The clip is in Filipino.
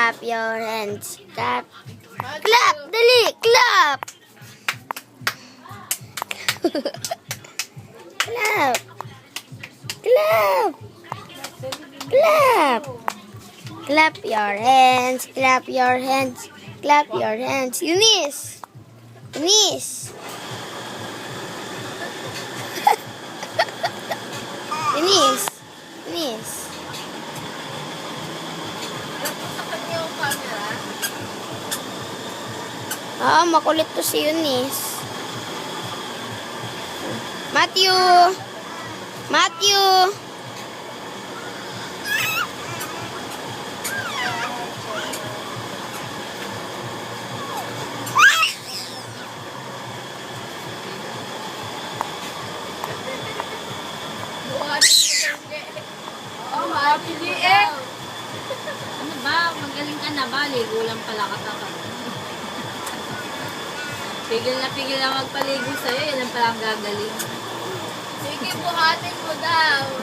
Clap your hands. Clap. Clap! Dali! Clap! Clap! Clap! Clap! Clap your hands. Clap your hands. Clap your hands. Eunice! Eunice! Eunice! Eunice! Makulit to si Eunice. Matthew! Matthew! Ano ba? Magaling ka na ba? Ligo lang pala ka. Pigil na magpaligo sa'yo. Yan ang palang gagaling. Sige, buhatin mo daw.